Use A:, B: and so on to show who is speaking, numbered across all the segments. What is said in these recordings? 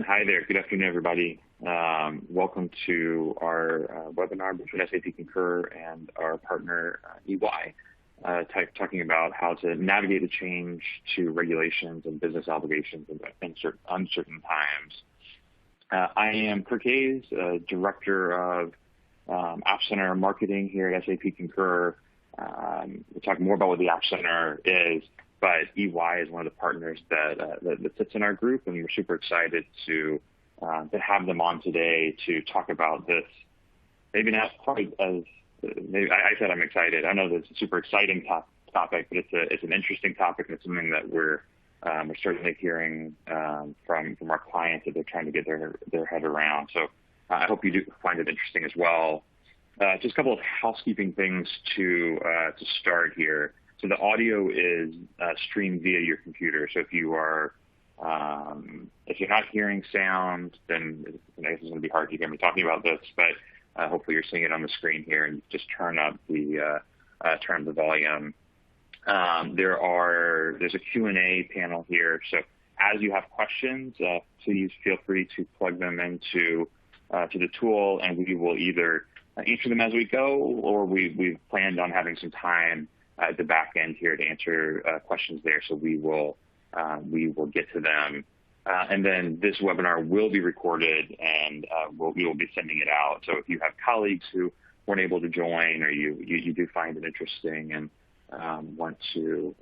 A: Hi there. Good afternoon, everybody. Welcome to our webinar between SAP Concur and our partner, EY, talking about how to navigate the change to regulations and business obligations in uncertain times. I am Kirk Hayes, Director of App Center Marketing here at SAP Concur. We'll talk more about what the App Center is, but EY is one of the partners that sits in our group, and we're super excited to have them on today to talk about this. Maybe not quite as I said I'm excited. I know that it's a super exciting topic, but it's an interesting topic, and it's something that we're certainly hearing from our clients that they're trying to get their head around. So I hope you do find it interesting as well. Just a couple of housekeeping things to start here. So the audio is streamed via your computer. So if you're not hearing sound, then it's going to be hard to hear me talking about this. But hopefully you're seeing it on the screen here, and just turn up the volume. There's a Q&A panel here. So as you have questions, please feel free to plug them into to the tool, and we will either answer them as we go, or we've planned on having some time at the back end here to answer questions there. So we will get to them. And then this webinar will be recorded, and we will be sending it out. So if you have colleagues who weren't able to join, or you do find it interesting and want to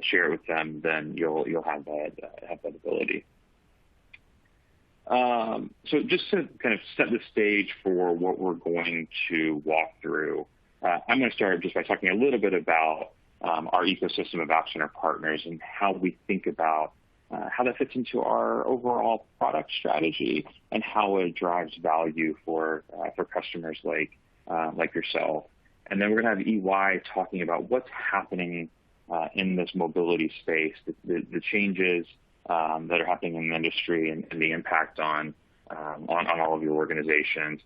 A: share it with them, then you'll have that ability. So just to kind of set the stage for what we're going to walk through, I'm going to start just by talking a little bit about our ecosystem of App Center partners and how we think about how that fits into our overall product strategy and how it drives value for customers like yourself. And then we're going to have EY talking about what's happening in this mobility space, the changes that are happening in the industry, and the impact on all of your organizations.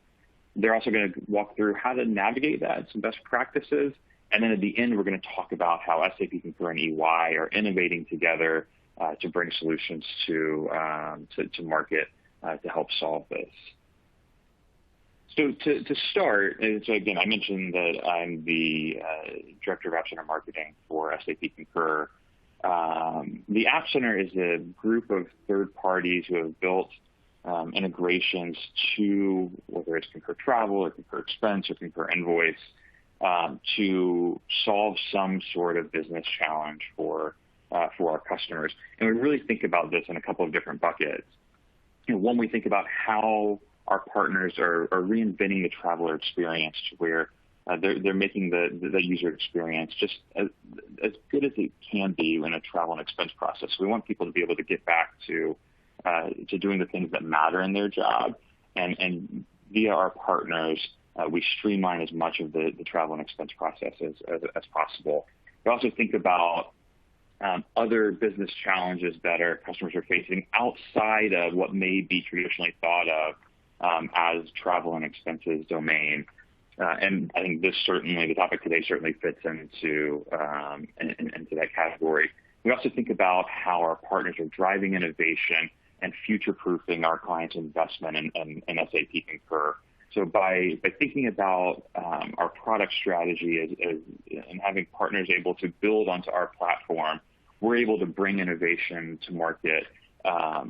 A: They're also going to walk through how to navigate that, some best practices, and then at the end we're going to talk about how SAP Concur and EY are innovating together to bring solutions to market to help solve this. So to start, so again, I mentioned that I'm the Director of App Center Marketing for SAP Concur. The App Center is a group of third parties who have built integrations to, whether it's Concur Travel or Concur Expense or Concur Invoice, to solve some sort of business challenge for our customers. And we really think about this in a couple of different buckets. One, we think about how our partners are reinventing the traveler experience, to where they're making the user experience just as good as it can be in a travel and expense process. We want people to be able to get back to doing the things that matter in their job, and via our partners, we streamline as much of the travel and expense process as possible. We also think about other business challenges that our customers are facing outside of what may be traditionally thought of as travel and expenses domain. And I think the topic today certainly fits into that category. We also think about how our partners are driving innovation and future-proofing our clients' investment in SAP Concur. So by thinking about our product strategy and having partners able to build onto our platform, we're able to bring innovation to market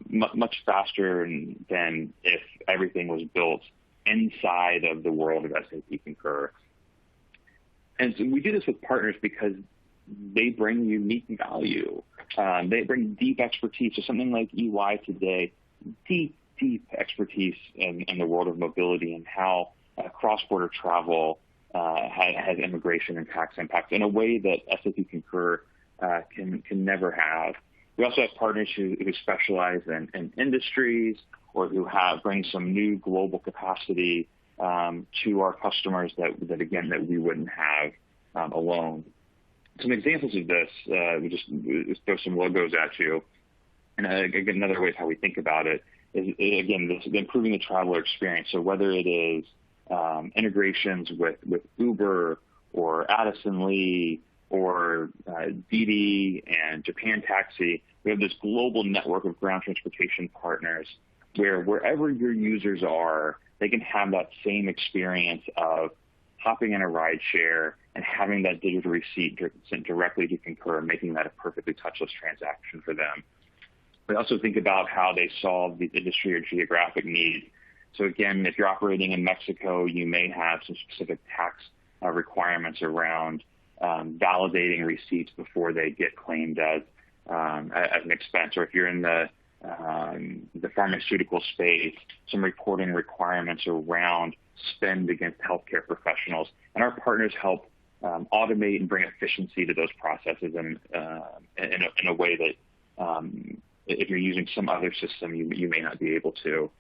A: much faster than if everything was built inside of the world of SAP Concur. And so we do this with partners because they bring unique value. They bring deep expertise. So something like EY today, deep expertise in the world of mobility and how cross-border travel has immigration and tax impact in a way that SAP Concur can never have. We also have partners who specialize in industries, or who bring some new global capacity to our customers that we wouldn't have alone. Some examples of this, we just throw some logos at you. And again, another way how we think about it is, again, this is improving the traveler experience. So whether it is integrations with Uber or Addison Lee or Didi and Japan Taxi. We have this global network of ground transportation partners where wherever your users are, they can have that same experience of hopping in a ride share and having that digital receipt sent directly to Concur, making that a perfectly touchless transaction for them. We also think about how they solve the industry or geographic needs. So again, if you're operating in Mexico, you may have some specific tax requirements around validating receipts before they get claimed as an expense. Or if you're in the pharmaceutical space, some reporting requirements around spend against healthcare professionals. And our partners help automate and bring efficiency to those processes in a way that if you're using some other system, you may not be able to.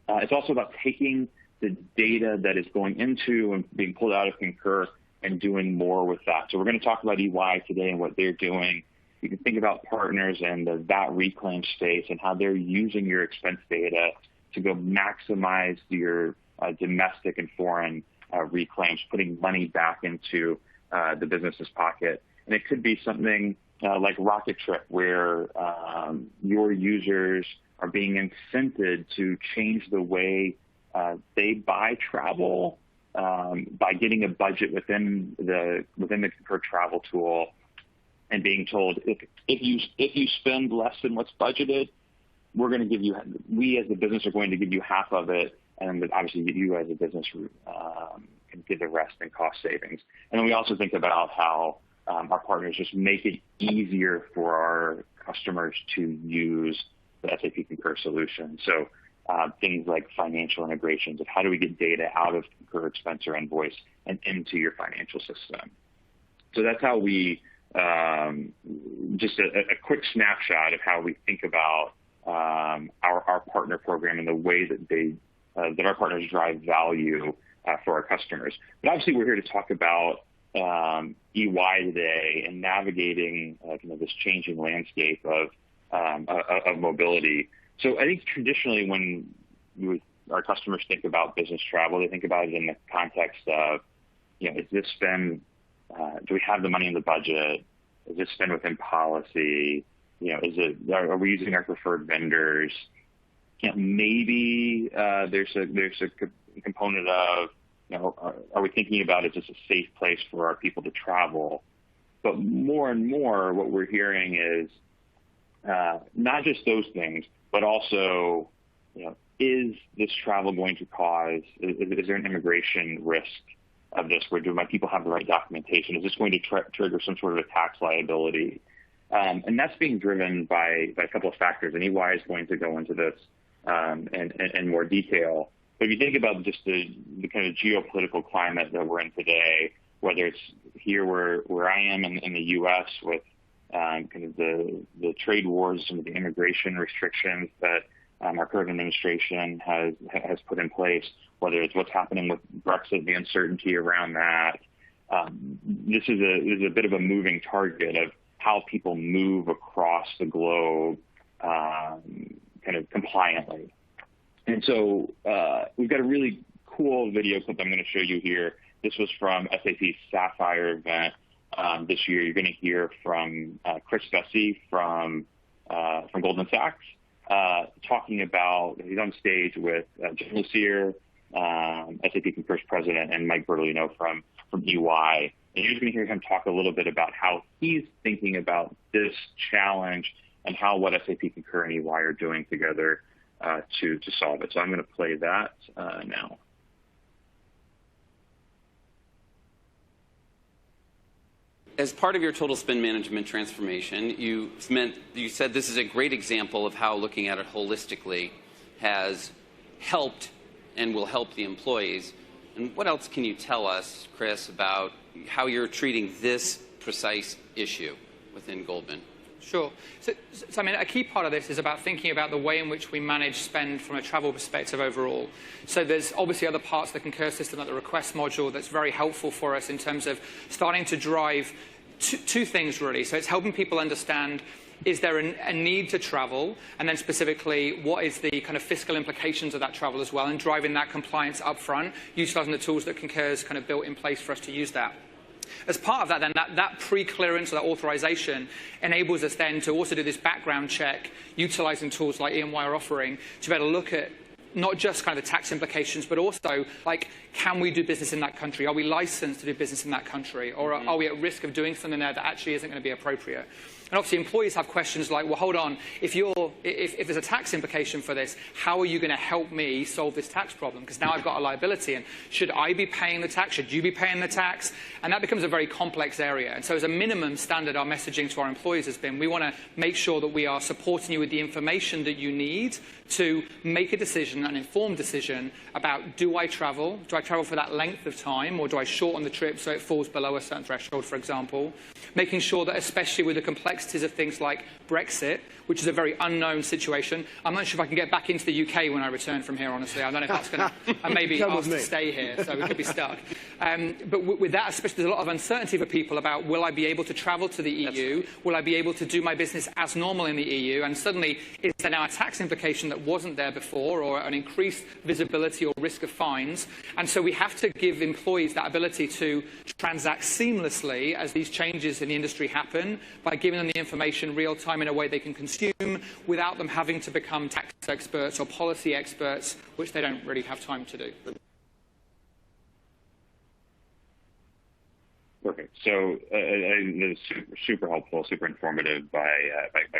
A: It's also about taking the data that is going into and being pulled out of Concur and doing more with that. So we're going to talk about EY today and what they're doing. You can think about partners and the VAT reclaim space and how they're using your expense data to go maximize your domestic and foreign reclaims, putting money back into the business's pocket. And it could be something like Rocket Trip, where your users are being incented to change the way they buy travel by getting a budget within the Concur travel tool and being told if you spend less than what's budgeted, we as a business are going to give you half of it, and obviously you as a business can get the rest in cost savings. And then we also think about how our partners just make it easier for our customers to use the SAP Concur solution. So things like financial integrations of how do we get data out of Concur expense or invoice and into your financial system. So that's how we, just a quick snapshot of how we think about our partner program and the way that that our partners drive value for our customers. But obviously we're here to talk about EY today and navigating this changing landscape of mobility. So I think traditionally when our customers think about business travel, they think about it in the context of, is this spend, do we have the money in the budget? Is this spend within policy? Are we using our preferred vendors? Maybe there's a component of, are we thinking about is this a safe place for our people to travel? But more and more what we're hearing is not just those things, but also, is this travel going to cause, is there an immigration risk of this? Where do my people have the right documentation? Is this going to trigger some sort of a tax liability? And that's being driven by a couple of factors, and EY is going to go into this in more detail. But if you think about just the kind of geopolitical climate that we're in today, whether it's here where I am in the U.S. with kind of the trade wars, some of the immigration restrictions that our current administration has put in place, whether it's what's happening with Brexit, the uncertainty around that. This is a bit of a moving target of how people move across the globe kind of compliantly. And so we've got a really cool video clip I'm going to show you here. This was from SAP's Sapphire event this year. You're going to hear from Chris Vesey from Goldman Sachs talking about, he's on stage with Jim Lucier, SAP Concur's president, and Mike Bertolino from EY. And you're just going to hear him talk a little bit about how he's thinking about this challenge and how what SAP Concur and EY are doing together to solve it. So I'm going to play that now.
B: As part of your total spend management transformation, you said this is a great example of how looking at it holistically has helped and will help the employees. And what else can you tell us, Chris, about how you're treating this precise issue within Goldman?
C: Sure. So I mean, a key part of this is about thinking about the way in which we manage spend from a travel perspective overall. So there's obviously other parts of the Concur system, like the request module, that's very helpful for us in terms of starting to drive two things, really. So it's helping people understand, is there a need to travel? And then specifically, what is the kind of fiscal implications of that travel as well, and driving that compliance up front, utilizing the tools that Concur's kind of built in place for us to use that. As part of that, then, that pre-clearance or that authorization enables us then to also do this background check, utilizing tools like E&Y are offering, to be able to look at not just kind of the tax implications, but also, like, can we do business in that country? Are we licensed to do business in that country? Or are we at risk of doing something there that actually isn't going to be appropriate? And obviously, employees have questions like, well, hold on, if there's a tax implication for this, how are you going to help me solve this tax problem? Because now I've got a liability, and should I be paying the tax? Should you be paying the tax? And that becomes a very complex area. And so as a minimum standard, our messaging to our employees has been, we want to make sure that we are supporting you with the information that you need to make a decision, an informed decision about, do I travel? Do I travel for that length of time, or do I shorten the trip so it falls below a certain threshold, for example? Making sure that, especially with the complexities of things like Brexit, which is a very unknown situation, I'm not sure if I can get back into the UK when I return from here, honestly. I don't know if that's going to... I may be asked to stay here, so we could be stuck. But with that, especially, there's a lot of uncertainty for people about, will I be able to travel to the EU? Will I be able to do my business as normal in the EU? And suddenly, is there now a tax implication that wasn't there before, or an increased visibility or risk of fines? And so we have to give employees that ability to transact seamlessly as these changes in the industry happen, by giving them the information real time in a way they can consume without them having to become tax experts or policy experts, which they don't really have time to do.
A: Perfect. So it was super helpful, super informative by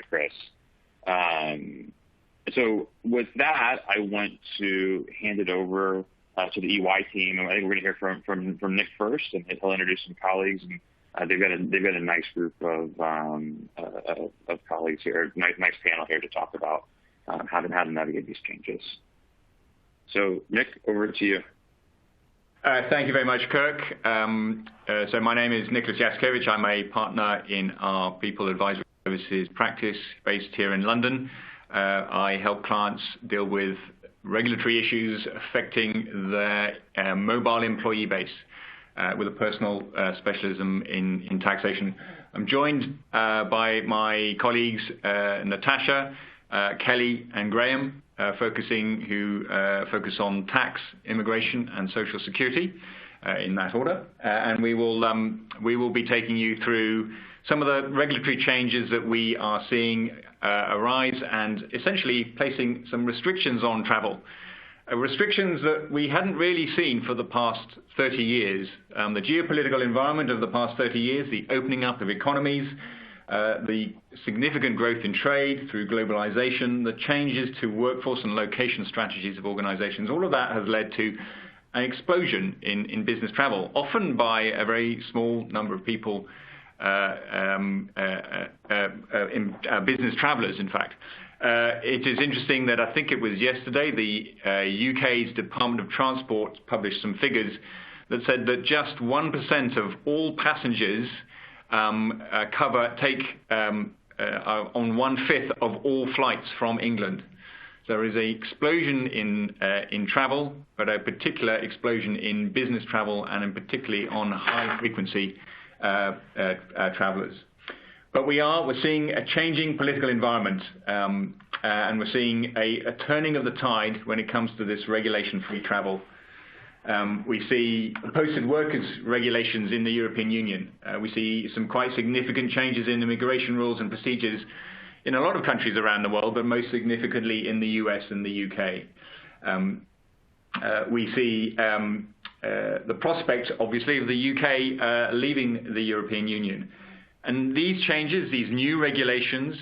A: Chris. So with that, I want to hand it over to the EY team, and I think we're going to hear from Nick first, and he'll introduce some colleagues. And they've got a nice group of colleagues here, nice panel here to talk about how to navigate these changes. So Nick, over to you.
D: Thank you very much, Kirk. So my name is Nicholas Jaskevich. I'm a partner in our People Advisory Services practice based here in London. I help clients deal with regulatory issues affecting their mobile employee base with a personal specialism in taxation. I'm joined by my colleagues Natasha, Kelly, and Graham, who focus on tax, immigration, and social security in that order. And we will be taking you through some of the regulatory changes that we are seeing arise, and essentially placing some restrictions on travel. Restrictions that we hadn't really seen for the past 30 years. The geopolitical environment of the past 30 years, the opening up of economies, the significant growth in trade through globalization, the changes to workforce and location strategies of organizations, all of that has led to an explosion in business travel, often by a very small number of people, business travelers, in fact. It is interesting that I think it was yesterday the UK's Department of Transport published some figures that said that just 1% of all passengers take on 1/5 of all flights from England. So there is an explosion in travel, but a particular explosion in business travel, and in particularly on high frequency travelers. But we're seeing a changing political environment, and we're seeing a turning of the tide when it comes to this regulation-free travel. We see posted workers regulations in the European Union. We see some quite significant changes in immigration rules and procedures in a lot of countries around the world, but most significantly in the US and the UK. We see the prospect, obviously, of the UK leaving the European Union. And these changes, these new regulations,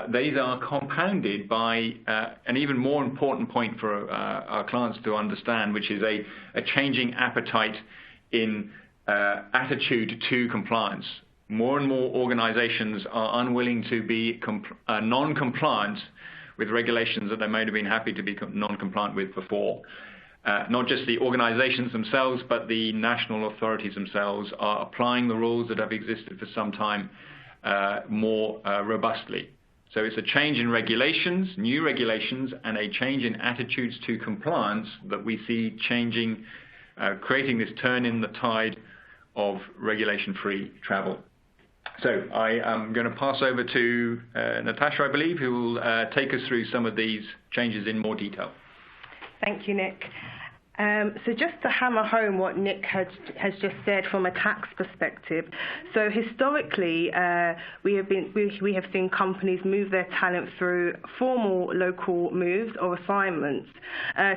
D: these are compounded by an even more important point for our clients to understand, which is a changing appetite in attitude to compliance. More and more organizations are unwilling to be non-compliant with regulations that they might have been happy to be non-compliant with before. Not just the organizations themselves, but the national authorities themselves are applying the rules that have existed for some time more robustly. So it's a change in regulations, new regulations, and a change in attitudes to compliance that we see changing, creating this turn in the tide of regulation-free travel. So I am going to pass over to Natasha, I believe, who will take us through some of these changes in more detail.
E: Thank you, Nick. So just to hammer home what Nick has just said from a tax perspective, so historically we have seen companies move their talent through formal local moves or assignments.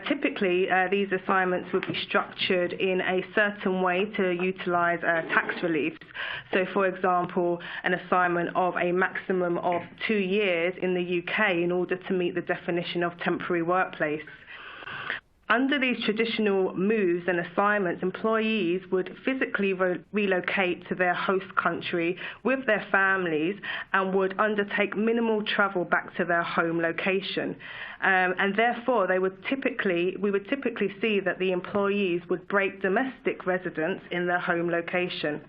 E: Typically these assignments would be structured in a certain way to utilise tax reliefs. So for example, an assignment of a maximum of 2 years in the UK in order to meet the definition of temporary workplace. Under these traditional moves and assignments, employees would physically relocate to their host country with their families and would undertake minimal travel back to their home location. And therefore, we would typically see that the employees would break domestic residence in their home location.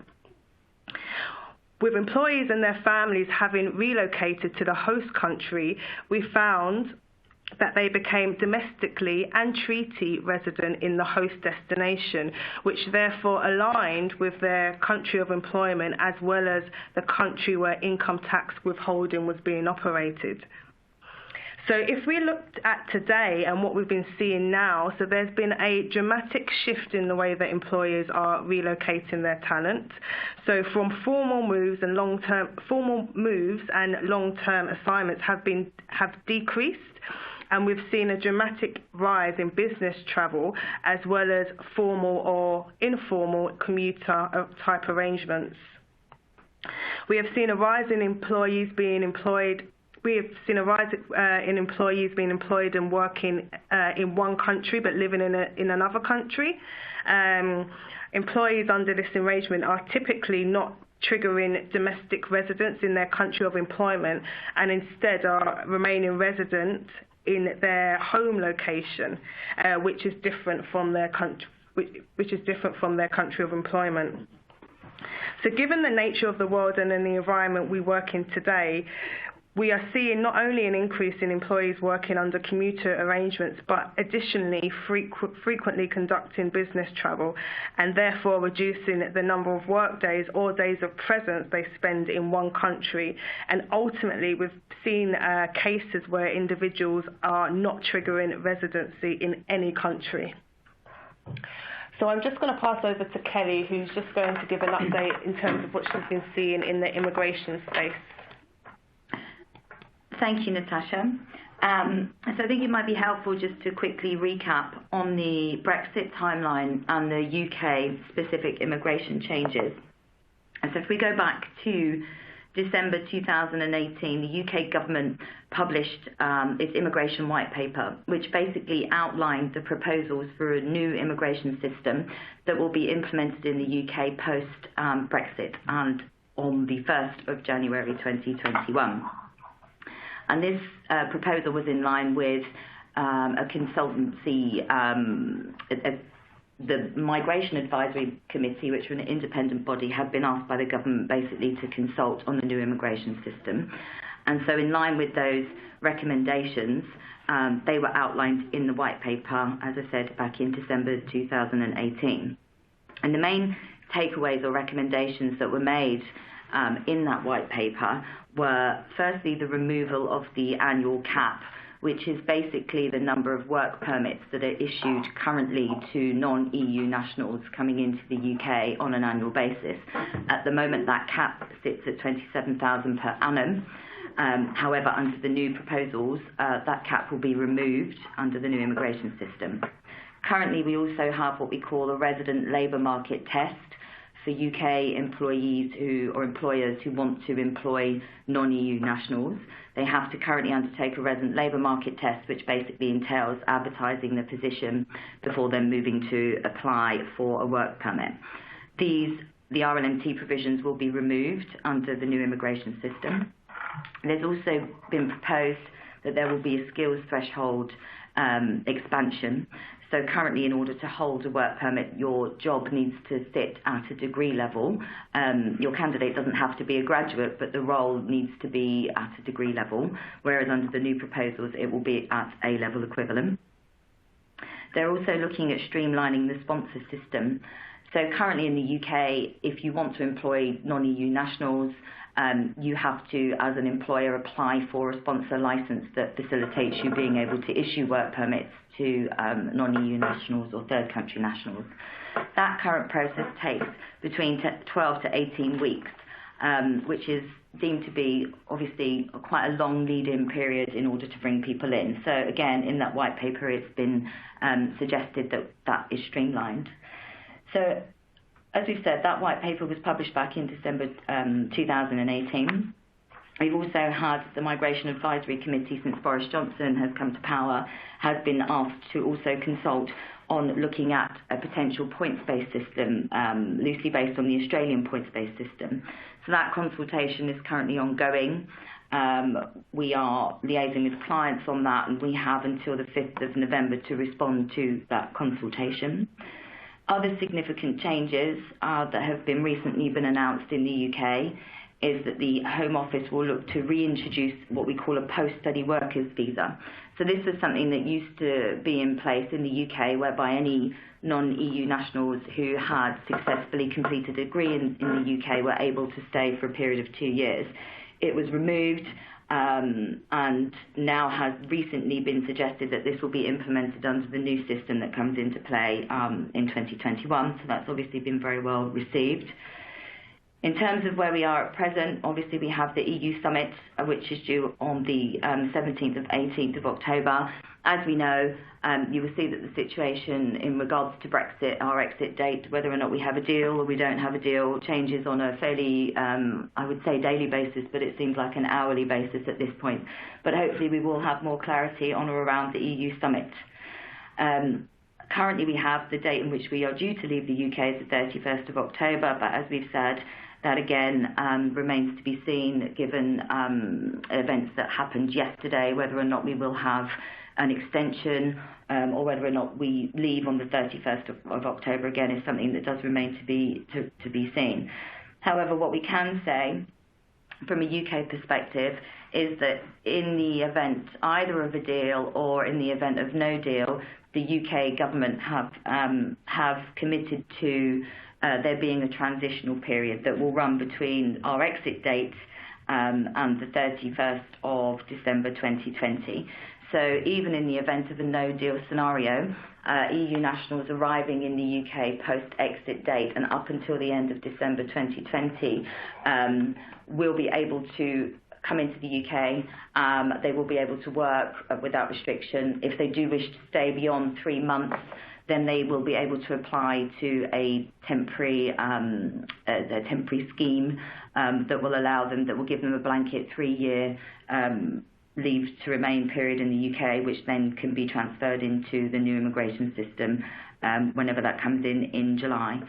E: With employees and their families having relocated to the host country, we found that they became domestically and treaty resident in the host destination, which therefore aligned with their country of employment as well as the country where income tax withholding was being operated. So if we looked at today and what we've been seeing now, so there's been a dramatic shift in the way that employers are relocating their talent. So from formal moves and long-term assignments have decreased, and we've seen a dramatic rise in business travel as well as formal or informal commuter type arrangements. We have seen a rise in employees being employed. We have seen a rise in employees being employed and working in one country but living in another country. Employees under this arrangement are typically not triggering domestic residence in their country of employment and instead are remaining resident in their home location, which is different from their country of employment. So given the nature of the world and in the environment we work in today, we are seeing not only an increase in employees working under commuter arrangements, but additionally frequently conducting business travel and therefore reducing the number of work days or days of presence they spend in one country. And ultimately, we've seen cases where individuals are not triggering residency in any country. So I'm just going to pass over to Kelly, who's just going to give an update in terms of what she's been seeing in the immigration space.
F: Thank you, Natasha. So I think it might be helpful just to quickly recap on the Brexit timeline and the UK-specific immigration changes. And so if we go back to December 2018, the UK government published its immigration white paper, which basically outlined the proposals for a new immigration system that will be implemented in the UK post-Brexit and on the 1st of January 2021. And this proposal was in line with a consultancy, the Migration Advisory Committee, which was an independent body, had been asked by the government basically to consult on the new immigration system. And so in line with those recommendations, they were outlined in the white paper, as I said, back in December 2018. And the main takeaways or recommendations that were made in that white paper were firstly the removal of the annual cap, which is basically the number of work permits that are issued currently to non-EU nationals coming into the UK on an annual basis. At the moment, that cap sits at 27,000 per annum. However, under the new proposals, that cap will be removed under the new immigration system. Currently, we also have what we call a resident labour market test for UK employees or employers who want to employ non-EU nationals. They have to currently undertake a resident labour market test, which basically entails advertising the position before then moving to apply for a work permit. The RLMT provisions will be removed under the new immigration system. There's also been proposed that there will be a skills threshold expansion. So currently, in order to hold a work permit, your job needs to sit at a degree level. Your candidate doesn't have to be a graduate, but the role needs to be at a degree level, whereas under the new proposals, it will be at A-level equivalent. They're also looking at streamlining the sponsor system. So currently in the UK, if you want to employ non-EU nationals, you have to, as an employer, apply for a sponsor license that facilitates you being able to issue work permits to non-EU nationals or third country nationals. That current process takes between 12 to 18 weeks, which is deemed to be obviously quite a long lead-in period in order to bring people in. So again, in that white paper, it's been suggested that that is streamlined. So as we've said, that white paper was published back in December 2018. We've also had the Migration Advisory Committee, since Boris Johnson has come to power, has been asked to also consult on looking at a potential points-based system, loosely based on the Australian points-based system. So that consultation is currently ongoing. We are liaising with clients on that, and we have until the 5th of November to respond to that consultation. Other significant changes that have been recently been announced in the UK is that the Home Office will look to reintroduce what we call a post-study workers visa. So this is something that used to be in place in the UK, whereby any non-EU nationals who had successfully completed a degree in the UK were able to stay for a period of 2 years. It was removed and now has recently been suggested that this will be implemented under the new system that comes into play in 2021. So that's obviously been very well received. In terms of where we are at present, obviously we have the EU summit, which is due on the 17th and 18th of October. As we know, you will see that the situation in regards to Brexit, our exit date, whether or not we have a deal or we don't have a deal, changes on a fairly, I would say, daily basis, but it seems like an hourly basis at this point. But hopefully we will have more clarity on or around the EU summit. Currently we have the date in which we are due to leave the UK is the 31st of October, but as we've said, that again remains to be seen given events that happened yesterday, whether or not we will have an extension or whether or not we leave on the 31st of October again is something that does remain to be seen. However, what we can say from a UK perspective is that in the event either of a deal or in the event of no deal, the UK government have committed to there being a transitional period that will run between our exit date and the 31st of December 2020. So even in the event of a no-deal scenario, EU nationals arriving in the UK post-exit date and up until the end of December 2020 will be able to come into the UK. They will be able to work without restriction. If they do wish to stay beyond 3 months, then they will be able to apply to a temporary scheme that will allow them, that will give them a blanket 3-year leave to remain period in the UK, which then can be transferred into the new immigration system whenever that comes in July.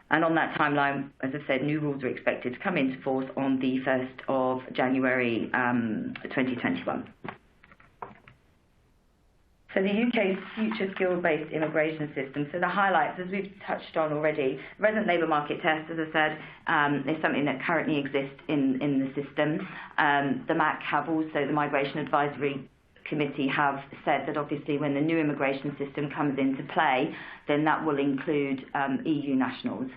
F: And on that timeline, as I said, new rules are expected to come into force on the 1st of January 2021. So the UK's future skill-based immigration system. So the highlights, as we've touched on already, resident labour market test, as I said, is something that currently exists in the system. The MAC have also, the Migration Advisory Committee have said that obviously when the new immigration system comes into play, then that will include EU nationals.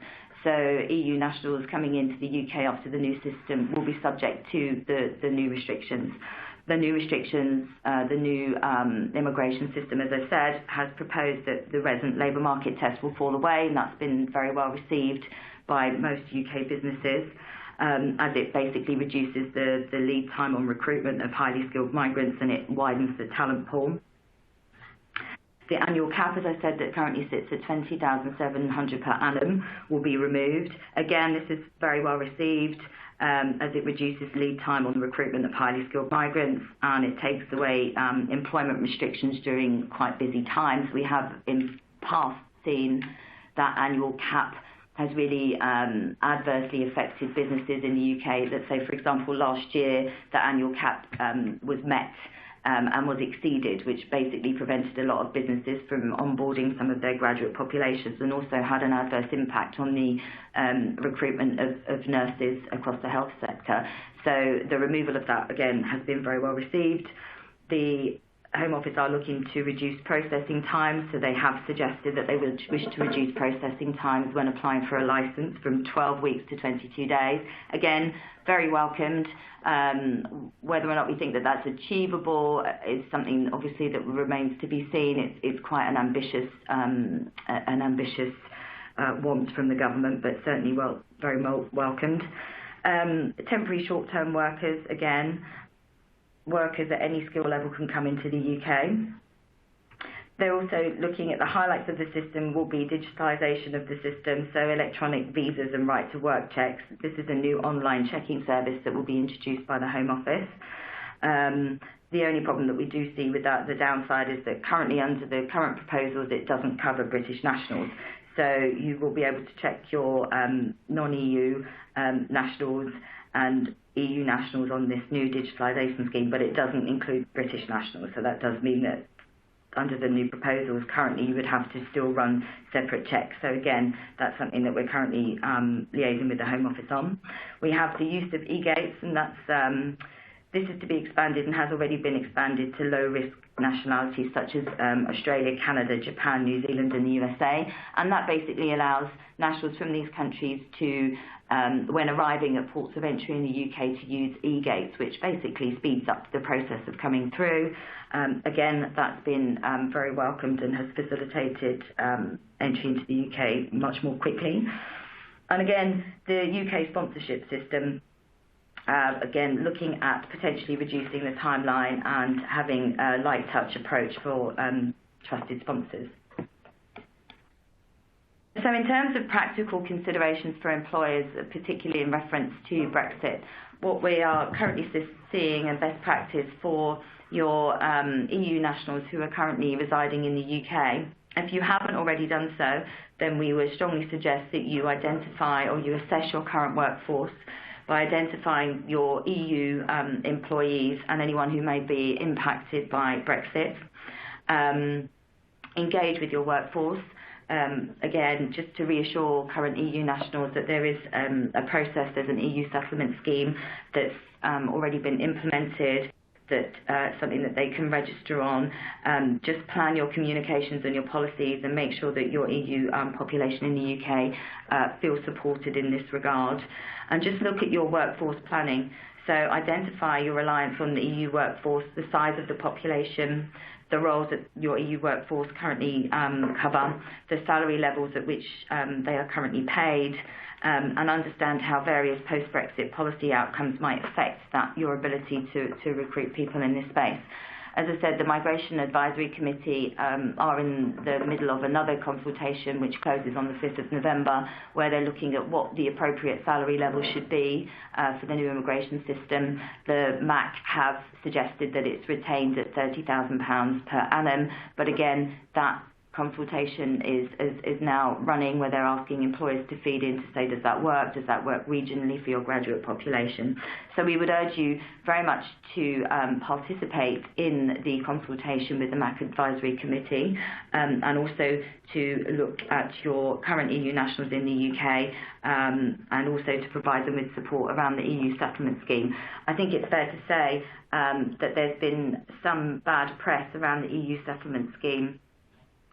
F: So EU nationals coming into the UK after the new system will be subject to the new restrictions. The new restrictions, the new immigration system, as I said, has proposed that the resident labour market test will fall away, and that's been very well received by most UK businesses, as it basically reduces the lead time on recruitment of highly skilled migrants and it widens the talent pool. The annual cap, as I said, that currently sits at $20,700 per annum will be removed. Again, this is very well received as it reduces lead time on the recruitment of highly skilled migrants, and it takes away employment restrictions during quite busy times. We have in past seen that annual cap has really adversely affected businesses in the UK. Let's say, for example, last year the annual cap was met and was exceeded, which basically prevented a lot of businesses from onboarding some of their graduate populations, and also had an adverse impact on the recruitment of nurses across the health sector. So the removal of that, again, has been very well received. The Home Office are looking to reduce processing times, so they have suggested that they would wish to reduce processing times when applying for a licence from 12 weeks to 22 days. Again, very welcomed. Whether or not we think that that's achievable is something obviously that remains to be seen. It's quite an ambitious want from the government, but certainly very welcomed. Temporary short-term workers, again, workers at any skill level can come into the UK. They're also looking at the highlights of the system will be digitalisation of the system, so electronic visas and right to work checks. This is a new online checking service that will be introduced by the Home Office. The only problem that we do see with that, the downside, is that currently under the current proposals it doesn't cover British nationals. So you will be able to check your non-EU nationals and EU nationals on this new digitalisation scheme, but it doesn't include British nationals. So that does mean that under the new proposals, currently you would have to still run separate checks. So again, that's something that we're currently liaising with the Home Office on. We have the use of e-gates, and that's this is to be expanded and has already been expanded to low-risk nationalities such as Australia, Canada, Japan, New Zealand and the USA. And that basically allows nationals from these countries to, when arriving at ports of entry in the UK, to use e-gates, which basically speeds up the process of coming through. Again, that's been very welcomed and has facilitated entry into the UK much more quickly. And again, the UK sponsorship system, again, looking at potentially reducing the timeline and having a light touch approach for trusted sponsors. So in terms of practical considerations for employers, particularly in reference to Brexit, what we are currently seeing as best practice for your EU nationals who are currently residing in the UK, if you haven't already done so, then we would strongly suggest that you identify or you assess your current workforce by identifying your EU employees and anyone who may be impacted by Brexit. Engage with your workforce. Again, just to reassure current EU nationals that there is a process, there's an EU settlement scheme that's already been implemented, that something that they can register on. Just plan your communications and your policies and make sure that your EU population in the UK feels supported in this regard. And just look at your workforce planning. So identify your reliance on the EU workforce, the size of the population, the roles that your EU workforce currently cover, the salary levels at which they are currently paid, and understand how various post-Brexit policy outcomes might affect your ability to recruit people in this space. As I said, the Migration Advisory Committee are in the middle of another consultation which closes on the 5th of November, where they're looking at what the appropriate salary level should be for the new immigration system. The MAC have suggested that it's retained at £30,000 per annum, but again, that consultation is now running, where they're asking employers to feed in to say, does that work regionally for your graduate population? So we would urge you very much to participate in the consultation with the MAC Advisory Committee, and also to look at your current EU nationals in the UK, and also to provide them with support around the EU settlement scheme. I think it's fair to say that there's been some bad press around the EU settlement scheme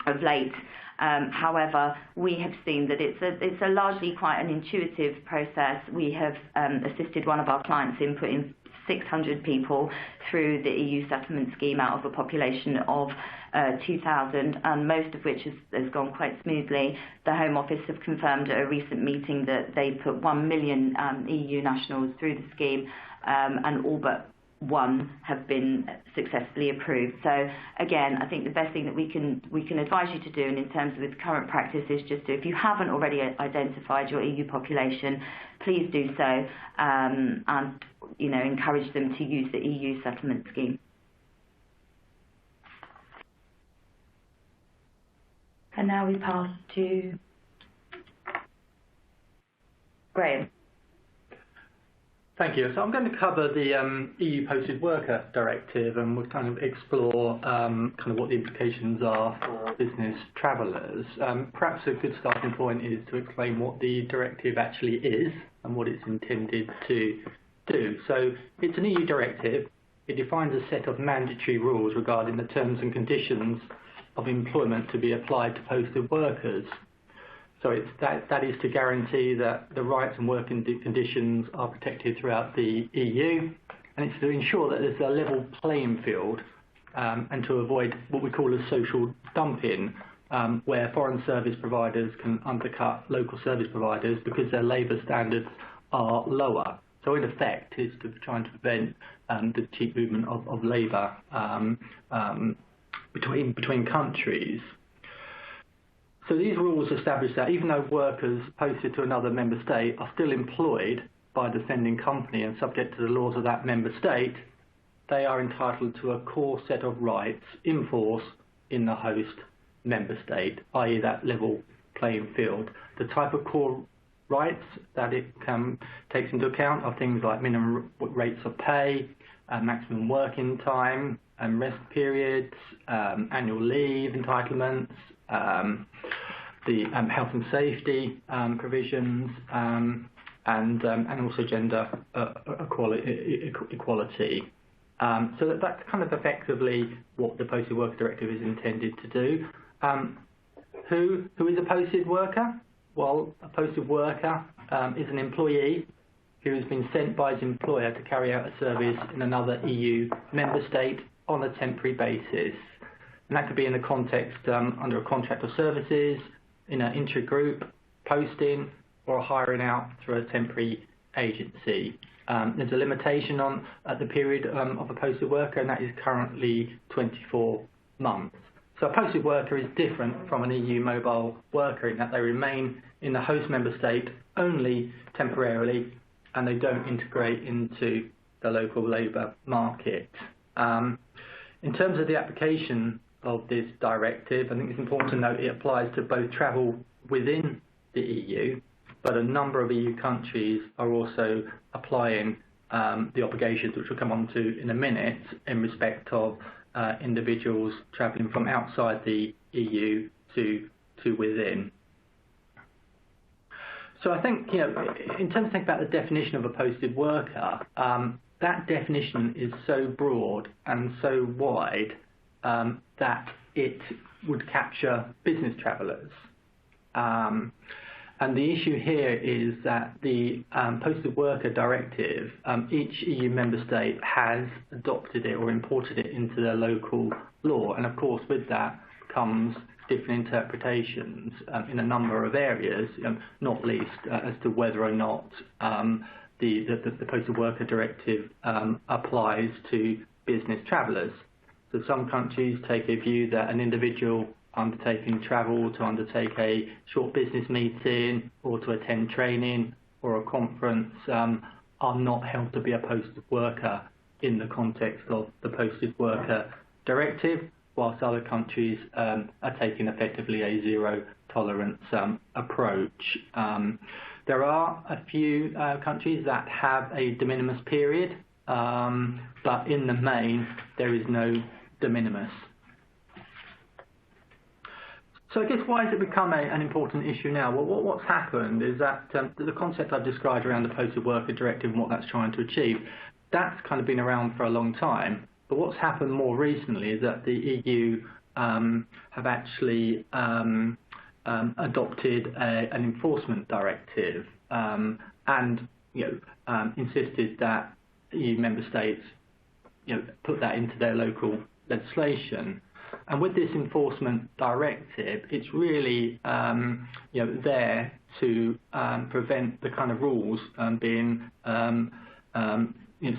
F: of late. However, we have seen that it's a largely quite an intuitive process. We have assisted one of our clients in putting 600 people through the EU settlement scheme out of a population of 2,000, and most of which has gone quite smoothly. The Home Office have confirmed at a recent meeting that they put 1 million EU nationals through the scheme, and all but one have been successfully approved. So again, I think the best thing that we can advise you to do, and in terms of its current practice, is just to, if you haven't already identified your EU population, please do so, and encourage them to use the EU settlement scheme. And now we pass to Graham.
G: Thank you. So I'm going to cover the EU Posted Worker Directive, and we'll kind of explore kind of what the implications are for business travellers. Perhaps a good starting point is to explain what the directive actually is and what it's intended to do. So it's an EU directive. it defines a set of mandatory rules regarding the terms and conditions of employment to be applied to posted workers. So that is to guarantee that the rights and working conditions are protected throughout the EU, and it's to ensure that there's a level playing field and to avoid what we call as social dumping, where foreign service providers can undercut local service providers because their labour standards are lower. So in effect, it's to try and prevent the cheap movement of labour between countries. So these rules establish that even though workers posted to another member state are still employed by the sending company and subject to the laws of that member state, they are entitled to a core set of rights in force in the host member state, i.e. that level playing field. The type of core rights that it takes into account are things like minimum rates of pay, maximum working time, rest periods, annual leave entitlements, the health and safety provisions, and also gender equality. So that's kind of effectively what the Posted Worker Directive is intended to do. Who is a posted worker? Well, a posted worker is an employee who has been sent by his employer to carry out a service in another EU member state on a temporary basis. And that could be in the context under a contract of services, in an intra-group posting, or hiring out through a temporary agency. There's a limitation on the period of a posted worker, and that is currently 24 months. So a posted worker is different from an EU mobile worker in that they remain in the host member state only temporarily, and they don't integrate into the local labour market. In terms of the application of this directive, I think it's important to note it applies to both travel within the EU, but a number of EU countries are also applying the obligations, which we'll come on to in a minute, in respect of individuals travelling from outside the EU to within. So I think, in terms of thinking about the definition of a posted worker, that definition is so broad and so wide that it would capture business travellers. And the issue here is that the Posted Worker Directive, each EU member state has adopted it or imported it into their local law. And of course, with that comes different interpretations in a number of areas, not least as to whether or not the Posted Worker Directive applies to business travellers. So some countries take a view that an individual undertaking travel to undertake a short business meeting or to attend training or a conference are not held to be a posted worker in the context of the Posted Worker Directive, whilst other countries are taking effectively a zero tolerance approach. There are a few countries that have a de minimis period, but in the main there is no de minimis. So I guess why has it become an important issue now? Well, what's happened is that the concept I've described around the Posted Worker Directive and what that's trying to achieve, that's kind of been around for a long time. But what's happened more recently is that the EU have actually adopted an enforcement directive and insisted that EU member states put that into their local legislation. And with this enforcement directive, it's really there to prevent the kind of rules being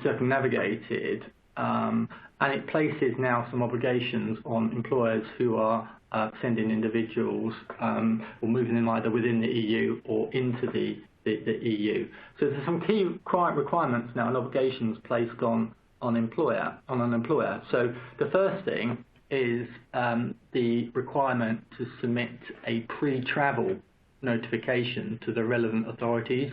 G: circumnavigated, and it places now some obligations on employers who are sending individuals or moving them either within the EU or into the EU. So there's some key requirements now and obligations placed on an employer. So the first thing is the requirement to submit a pre-travel notification to the relevant authorities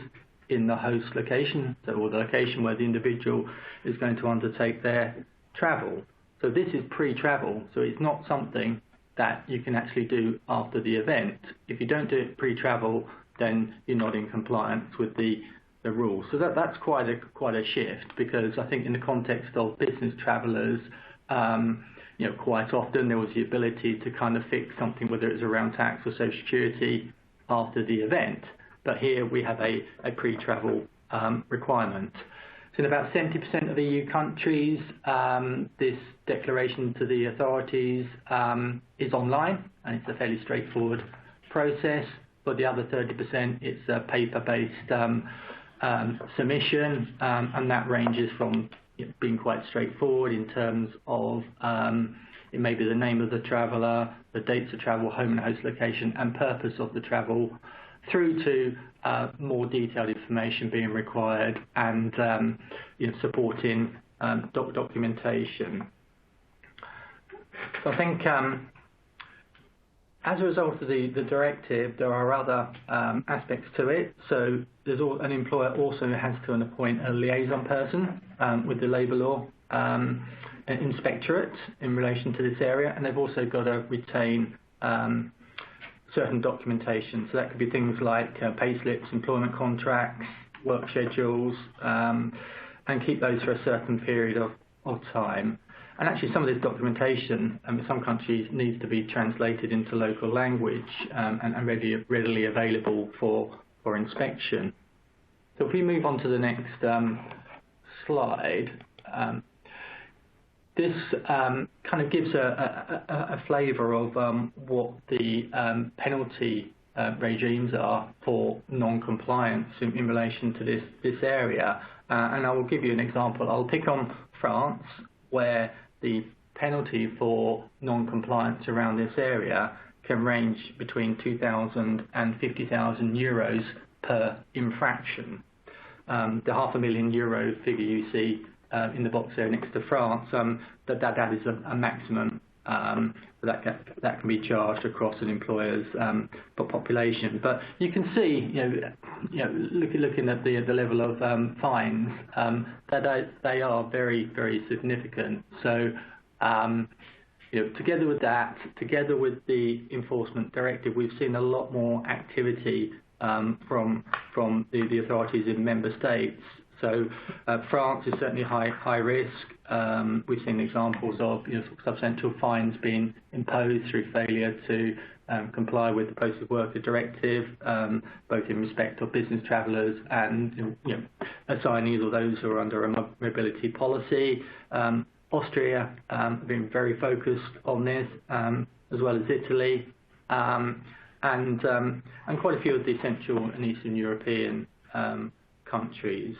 G: in the host location, or the location where the individual is going to undertake their travel. So this is pre-travel, so it's not something that you can actually do after the event. If you don't do it pre-travel, then you're not in compliance with the the rules. So that's quite a shift, because I think in the context of business travellers, quite often there was the ability to kind of fix something, whether it was around tax or social security, after the event. But here we have a pre-travel requirement. So in about 70% of EU countries, this declaration to the authorities is online, and it's a fairly straightforward process. For the other 30%, it's a paper-based submission, and that ranges from being quite straightforward in terms of it may be the name of the traveller, the dates of travel, home and host location, and purpose of the travel, through to more detailed information being required and supporting documentation. So I think as a result of the directive, there are other aspects to it. So an employer also has to appoint a liaison person with the labour law inspectorate in relation to this area, and they've also got to retain certain documentation. So that could be things like pay slips, employment contracts, work schedules, and keep those for a certain period of time. And actually some of this documentation in some countries needs to be translated into local language and readily available for inspection. So if we move on to the next slide, this kind of gives a flavour of what the penalty regimes are for non-compliance in relation to this area. And I will give you an example. I'll pick on France, where the penalty for non-compliance around this area can range between 2,000 and 50,000 euros per infraction. The €500,000 figure you see in the box there next to France, that is a maximum that can be charged across an employer's population. But you can see, looking at the level of fines, that they are very, very significant. So, together with that, together with the enforcement directive, we've seen a lot more activity from the authorities in member states. So France is certainly high risk. We've seen examples of substantial fines being imposed through failure to comply with the Posted Worker Directive, both in respect of business travellers and assignees or those who are under a mobility policy. Austria have been very focused on this, as well as Italy, and quite a few of the Central and Eastern European countries.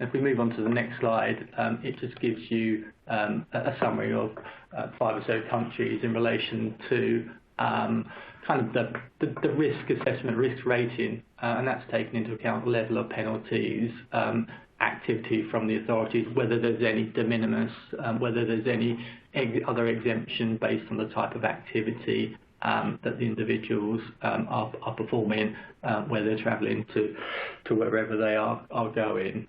G: If we move on to the next slide, it just gives you a summary of 5 or so countries in relation to kind of the risk assessment, risk rating, and that's taken into account level of penalties, activity from the authorities, whether there's any de minimis, whether there's any other exemption based on the type of activity that the individuals are performing, where they're travelling to wherever they are going.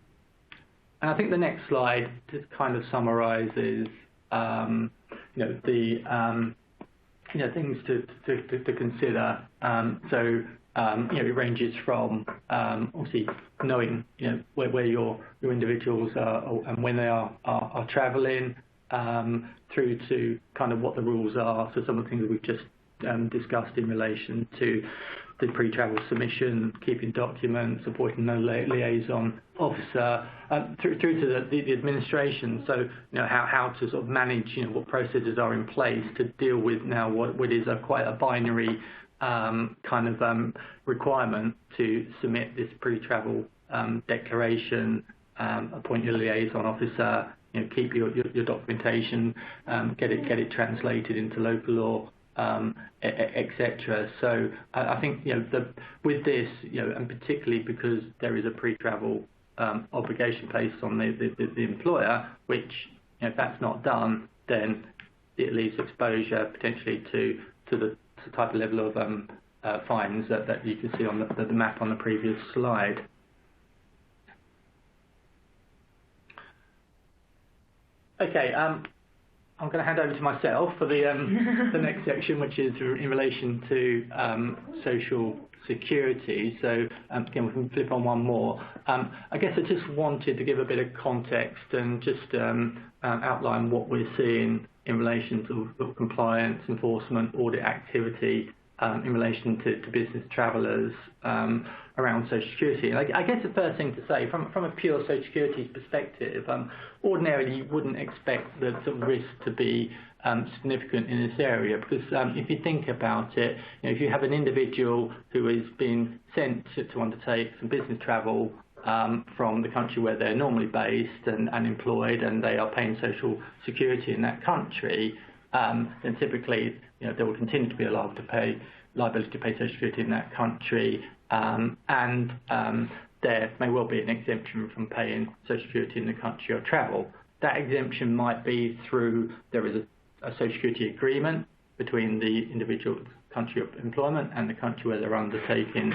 G: And I think the next slide just kind of summarises, the things to consider. It ranges from obviously knowing where your individuals are and when they are travelling, through to kind of what the rules are. So some of the things we've just discussed in relation to the pre-travel submission, keeping documents, supporting no liaison officer, through to the administration. So how to sort of manage what processes are in place to deal with now what is quite a binary kind of requirement to submit this pre-travel declaration, appoint your liaison officer, keep your documentation, get it translated into local law, etc. So I think with this, and particularly because there is a pre-travel obligation placed on the employer, which if that's not done, then it leaves exposure potentially to the type of level of fines that you can see on the map on the previous slide. Okay. I'm going to hand over to myself for the next section, which is in relation to social security. So again, we can flip on one more. I guess I just wanted to give a bit of context and just outline what we're seeing in relation to compliance, enforcement, audit activity in relation to business travellers around social security. And I guess the first thing to say, from a pure social security perspective, ordinarily you wouldn't expect the sort of risk to be significant in this area, because if you think about it, if you have an individual who is being sent to undertake some business travel from the country where they're normally based and employed, and they are paying social security in that country, then typically they will continue to be liability to pay social security in that country, and there may well be an exemption from paying social security in the country of travel. That exemption might be through there is a social security agreement between the individual country of employment and the country where they're undertaking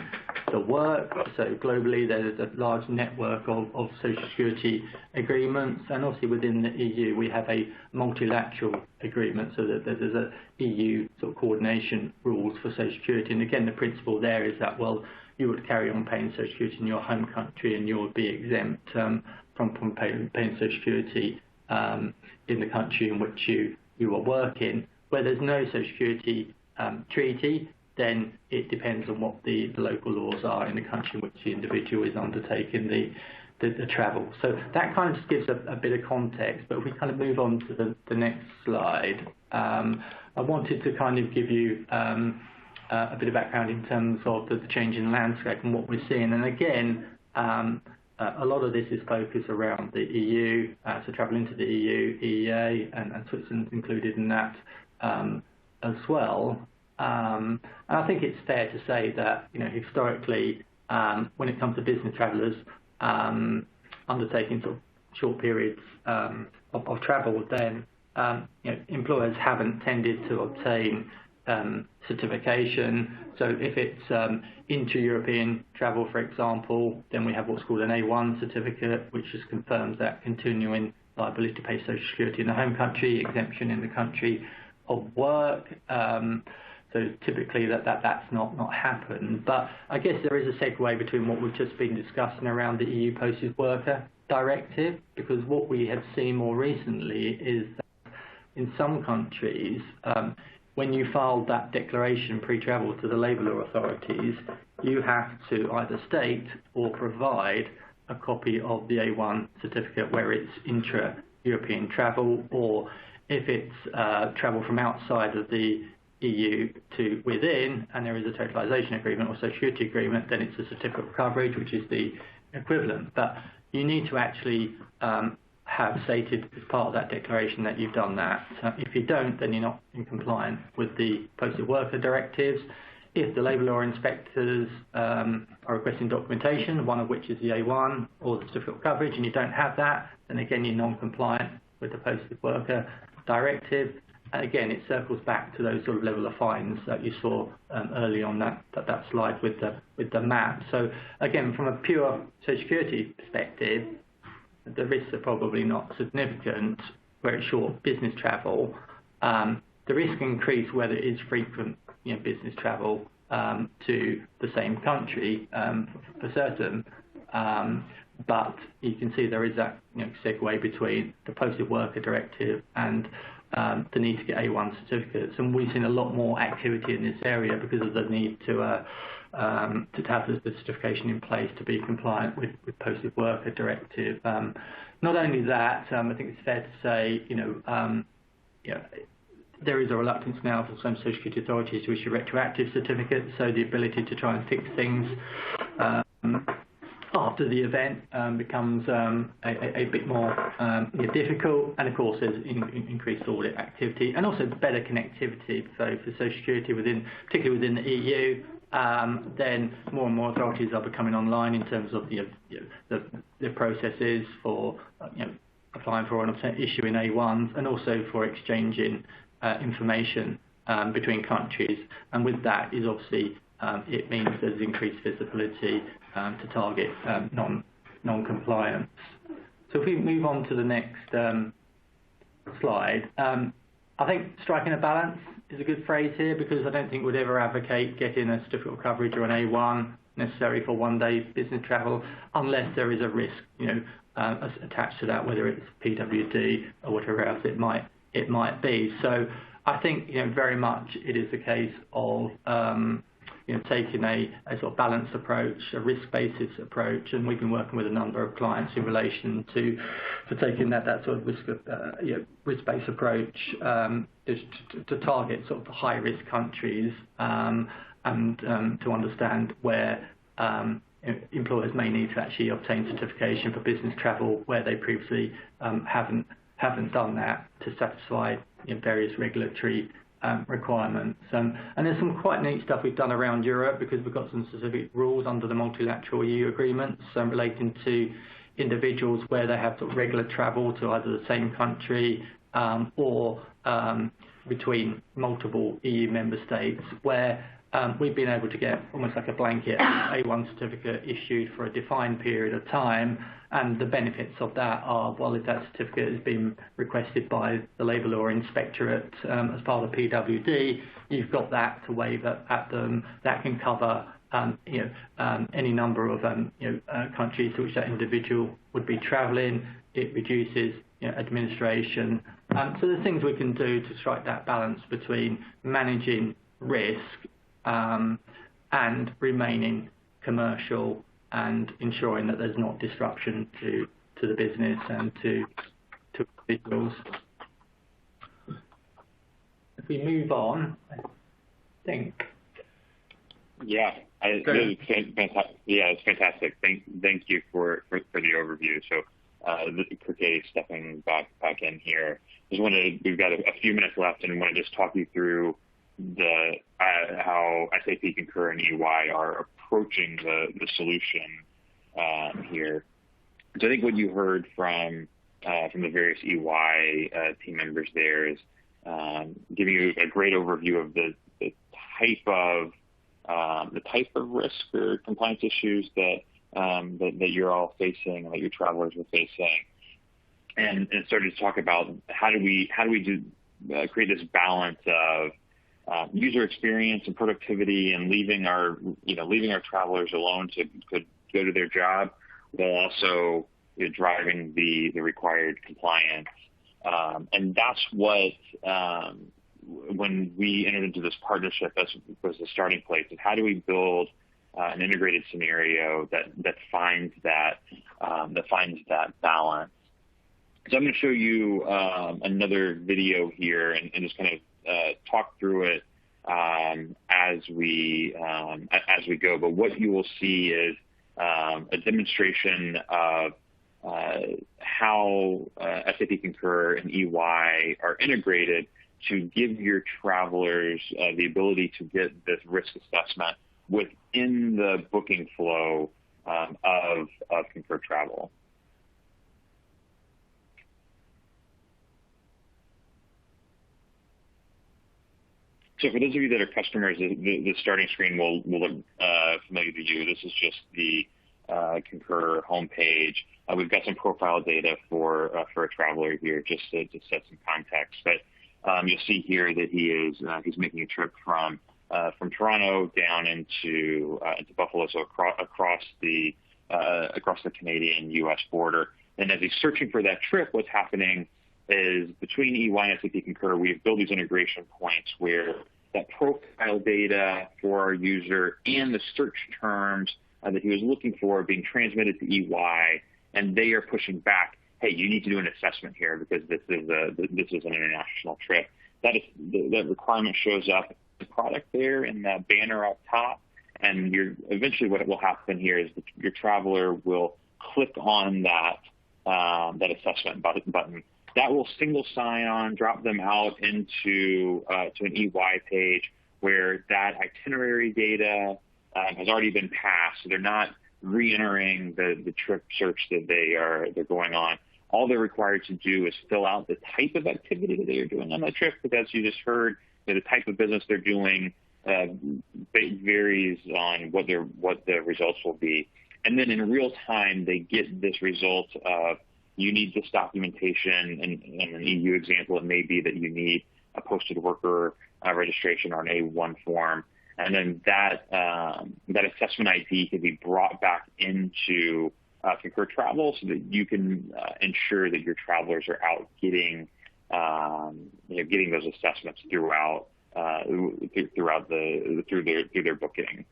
G: the work. So globally there's a large network of social security agreements, and obviously within the EU we have a multilateral agreement, so that there's a EU sort of coordination rules for social security. And again, the principle there is that, well, you would carry on paying social security in your home country and you would be exempt from paying social security in the country in which you are working. Where there's no social security treaty, then it depends on what the local laws are in the country in which the individual is undertaking the travel. So that kind of just gives a bit of context. But if we kind of move on to the next slide, I wanted to kind of give you a bit of background in terms of the change in landscape and what we're seeing. And again, a lot of this is focused around the EU, so travel into the EU, EEA, and Switzerland's included in that as well. And I think it's fair to say that historically, when it comes to business travellers undertaking sort of short periods of travel, then employers haven't tended to obtain certification. So if it's inter-European travel, for example, then we have what's called an A1 certificate, which just confirms that continuing liability to pay social security in the home country, exemption in the country of work. So typically that's not happened. But I guess there is a segue between what we've just been discussing around the EU Posted Worker Directive, because what we have seen more recently is that in some countries, when you file that declaration pre-travel to the labour law authorities, you have to either state or provide a copy of the A1 certificate where it's intra-European travel, or if it's travel from outside of the EU to within, and there is a totalisation agreement or social security agreement, then it's a certificate of coverage, which is the equivalent. But you need to actually have stated as part of that declaration that you've done that. If you don't, then you're not in compliance with the Posted Worker Directives. If the labour law inspectors are requesting documentation, one of which is the A1 or the certificate of coverage, and you don't have that, then again you're non-compliant with the Posted Worker Directive. And again, it circles back to those sort of level of fines that you saw early on that slide with the map. So again, from a pure social security perspective, the risks are probably not significant where it's short business travel. The risk increase whether it is frequent business travel to the same country for certain. But you can see there is that segue between the Posted Worker Directive and the need to get A1 certificates, and we've seen a lot more activity in this area because of the need to have the certification in place to be compliant with Posted Worker Directive. Not only that, I think it's fair to say, there is a reluctance now for some social security authorities to issue retroactive certificates, so the ability to try and fix things after the event becomes a bit more difficult, and of course there's increased audit activity and also better connectivity. So for social security particularly within the EU, then more and more authorities are becoming online in terms of the processes for applying for and issuing A1s, and also for exchanging information between countries. And with that is obviously it means there's increased visibility to target non-compliance. So if we move on to the next slide. I think striking a balance is a good phrase here, because I don't think we'd ever advocate getting a certificate of coverage or an A1 necessary for one-day business travel unless there is a risk, attached to that, whether it's PWD or whatever else it might be. So I think very much it is a case of taking a sort of balanced approach, a risk-basis approach, and we've been working with a number of clients in relation to taking that sort of risk-based approach to target sort of high-risk countries and to understand where employers may need to actually obtain certification for business travel where they previously haven't done that to satisfy various regulatory requirements. And there's some quite neat stuff we've done around Europe, because we've got some specific rules under the multilateral EU agreements relating to individuals where they have sort of regular travel to either the same country or between multiple EU member states, where we've been able to get almost like a blanket A1 certificate issued for a defined period of time. And the benefits of that are, well, if that certificate has been requested by the Labour Law Inspectorate as part of PWD, you've got that to wave at them. That can cover any number of countries to which that individual would be travelling. It reduces administration. So there's things we can do to strike that balance between managing risk and remaining commercial and ensuring that there's not disruption to the business and to individuals. If we move on, I think.
A: Yeah, it's fantastic. Thank you for the overview. So, Kirk stepping back in here. We've got a few minutes left, and I want to just talk you through how SAP Concur and EY are approaching the solution here. So I think what you heard from the various EY team members there is giving you a great overview of the type of risk or compliance issues that you're all facing and that your travelers are facing, and started to talk about how do we create this balance of user experience and productivity, and leaving our travelers alone to go to their job, while also driving the required compliance. And that's what when we entered into this partnership, that was the starting place of how do we build an integrated scenario that finds that balance. So I'm going to show you another video here and just kind of talk through it as we go. But what you will see is a demonstration of how SAP Concur and EY are integrated to give your travelers the ability to get this risk assessment within the booking flow of Concur Travel. So for those of you that are customers, the starting screen will look familiar to you. This is just the Concur homepage. We've got some profile data for a traveler here, just to set some context. But you'll see here that he's making a trip from Toronto down into Buffalo, so across the Canadian-U.S. border. And as he's searching for that trip, what's happening is between EY and SAP Concur, we've built these integration points where that profile data for our user and the search terms that he was looking for are being transmitted to EY, and they are pushing back, hey, you need to do an assessment here because this is an international trip. That requirement shows up in the product there in that banner up top, and eventually what will happen here is that your traveler will click on that assessment button. That will single sign on, drop them out into to an EY page where that itinerary data has already been passed. So they're not re-entering the trip search that they're going on. All they're required to do is fill out the type of activity that they are doing on that trip, because you just heard the type of business they're doing varies on what the results will be. And then in real time, they get this result of you need this documentation. In an EU example, it may be that you need a posted worker registration or an A1 form. And then that assessment ID can be brought back into Concur Travel so that you can ensure that your travelers are out getting those assessments throughout their booking.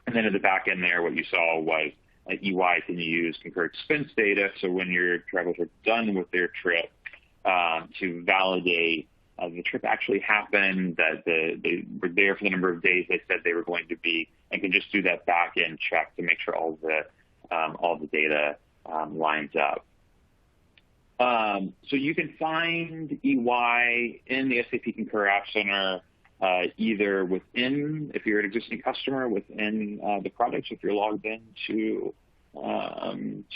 A: And then at the back end there, what you saw was EY can use Concur expense data. So when your travelers are done with their trip, to validate the trip actually happened, that they were there for the number of days they said they were going to be, and can just do that back end check to make sure all the data lines up. So you can find EY in the SAP Concur App Center, either within, if you're an existing customer, within the products, if you're logged into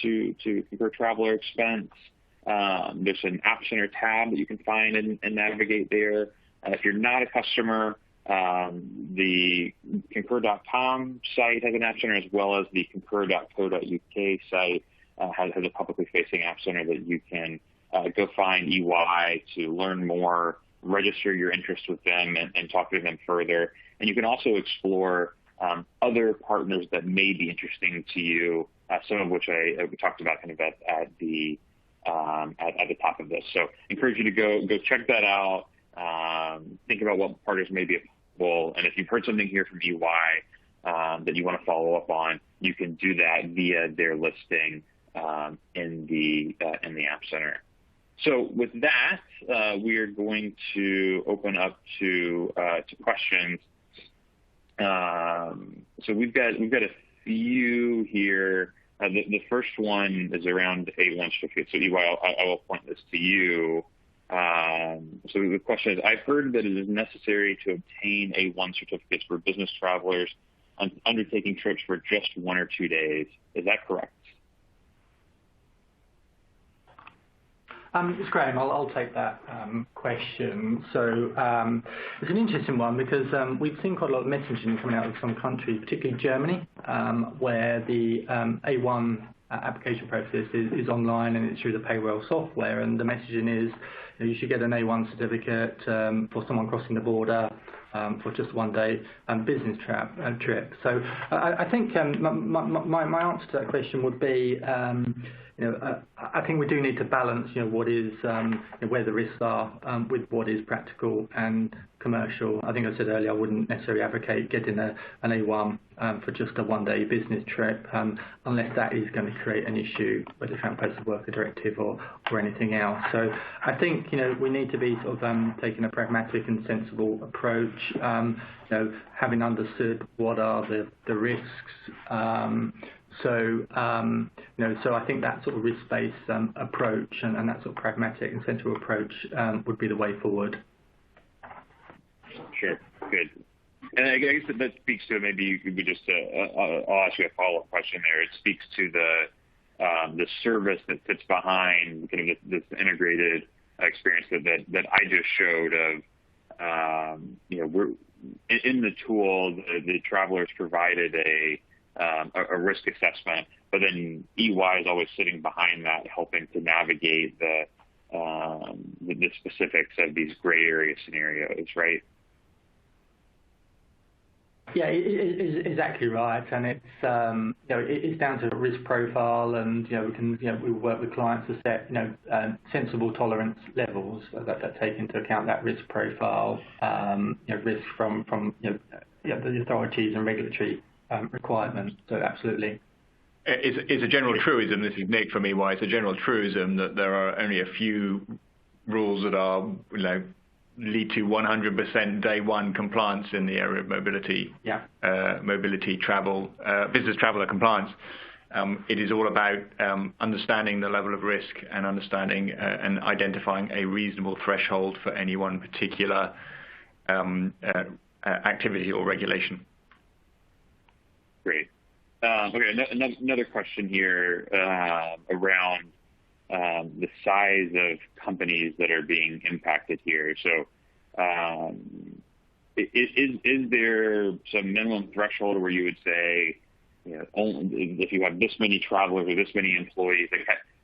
A: to Concur Traveler Expense. There's an App Center tab that you can find and navigate there. If you're not a customer, the concur.com site has an App Center, as well as the concur.co.uk site has a publicly facing App Center that you can go find EY to learn more, register your interest with them, and talk to them further. And you can also explore other partners that may be interesting to you, some of which we talked about kind of at the top of this. So encourage you to go check that out. Think about what partners may be applicable, and if you've heard something here from EY that you want to follow up on, you can do that via their listing in the App Center. So with that, we are going to open up to questions. So we've got a few here. The first one is around A1 certificate. So EY, I will point this to you. So the question is, I've heard that it is necessary to obtain A1 certificates for business travelers undertaking trips for just 1 or 2 days. Is that correct?
G: It's Graham. I'll take that question. So it's an interesting one because we've seen quite a lot of messaging coming out of some countries, particularly Germany, where the A1 application process is online and it's through the payroll software, and the messaging is you should get an A1 certificate for someone crossing the border for just 1 day business trip. So I think my answer to that question would be, I think we do need to balance, what is where the risks are with what is practical and commercial. I think I said earlier I wouldn't necessarily advocate getting an A1 for just a 1 day business trip unless that is going to create an issue, whether it's around Posted Worker Directive or anything else. So I think we need to be sort of taking a pragmatic and sensible approach. Having understood what are the risks. So I think that sort of risk-based approach and that sort of pragmatic and sensible approach would be the way forward.
A: Sure, good. And I guess that speaks to, maybe you could just, I'll ask you a follow-up question there. It speaks to the service that sits behind kind of this integrated experience that I just showed of, we're in the tool, the travelers provided a risk assessment, but then EY is always sitting behind that, helping to navigate the specifics of these gray area scenarios, right?
G: Yeah, exactly right, and it's it's down to a risk profile, and we work with clients to set sensible tolerance levels that take into account that risk profile, risk from the authorities and regulatory requirements. So absolutely.
D: It's a general truism. This is Nick from EY. It's a general truism that there are only a few rules that are lead to 100% day one compliance in the area of mobility.
G: Yeah.
D: Mobility travel, business traveller compliance. It is all about understanding the level of risk and understanding and identifying a reasonable threshold for any one particular activity or regulation.
A: Great. Okay, another question here around the size of companies that are being impacted here. So is there some minimum threshold where you would say, only if you have this many travelers or this many employees,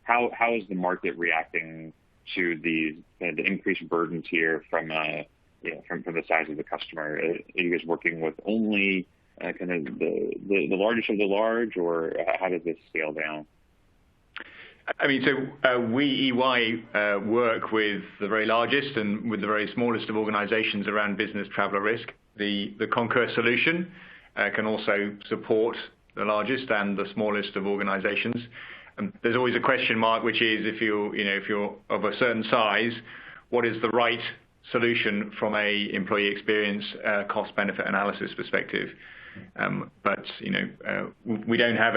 A: how is the market reacting to the increased burdens here from from the size of the customer? Are you guys working with only kind of the largest of the large, or how does this scale down?
D: I mean, so we, EY, work with the very largest and with the very smallest of organizations around business traveler risk. The Concur solution can also support the largest and the smallest of organizations. There's always a question mark, which is if you're of a certain size, what is the right solution from a employee experience cost benefit analysis perspective? But we don't have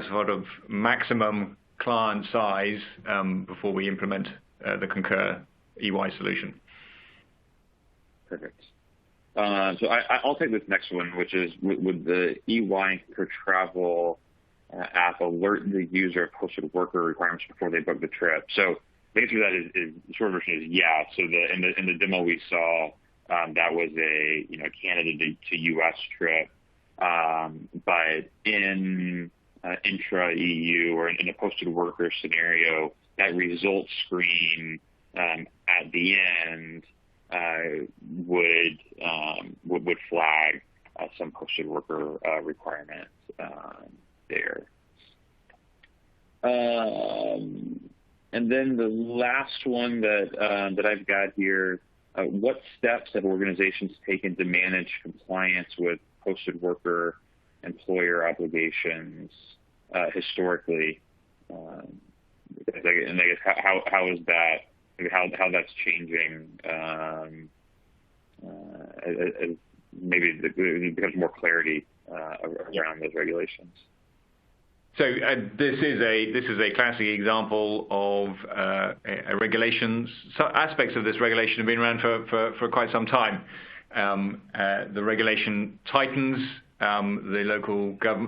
D: sort of maximum client size before we implement the Concur EY solution.
A: Perfect. So I'll take this next one, which is would the EY Concur Travel app alert the user of posted worker requirements before they book the trip? So the answer to that is the short version is yeah. So in the demo we saw, that was a Canada to US trip, but in intra-EU or in a posted worker scenario, that results screen at the end would flag some posted worker requirements there. And then the last one that I've got here, what steps have organizations taken to manage compliance with posted worker employer obligations historically? And I guess how is that? How that's changing? As maybe it becomes more clarity around those regulations.
D: So this is a classic example of a regulation. So aspects of this regulation have been around for quite some time. The regulation tightens. The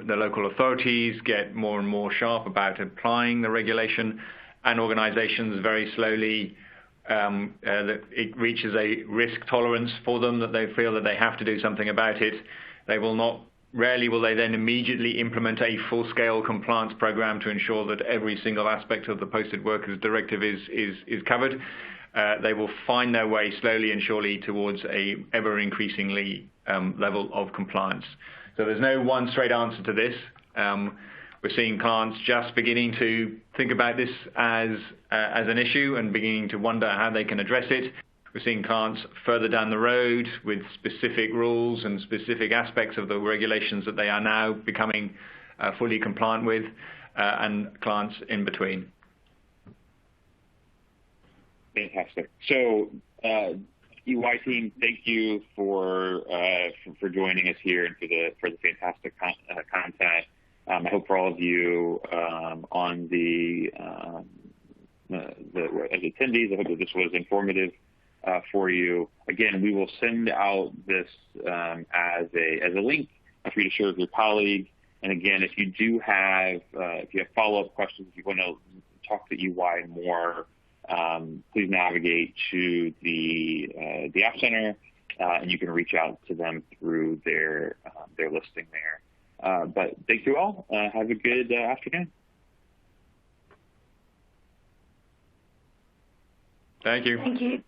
D: local authorities get more and more sharp about applying the regulation, and organizations very slowly that it reaches a risk tolerance for them that they feel that they have to do something about it. Rarely will they then immediately implement a full-scale compliance program to ensure that every single aspect of the Posted Workers Directive is covered. They will find their way slowly and surely towards a ever-increasingly level of compliance. So there's no one straight answer to this. We're seeing clients just beginning to think about this as an issue and beginning to wonder how they can address it. We're seeing clients further down the road with specific rules and specific aspects of the regulations that they are now becoming fully compliant with, and clients in between.
A: Fantastic. So, EY team, thank you for joining us here and for the fantastic content. I hope for all of you on as attendees, I hope that this was informative for you. Again, we will send out this as a link for you to share with your colleague. And again, if you have follow-up questions, if you want to talk to EY more, please navigate to the App Center, and you can reach out to them through their listing there. But thank you all. Have a good afternoon.
D: Thank you.
F: Thank you.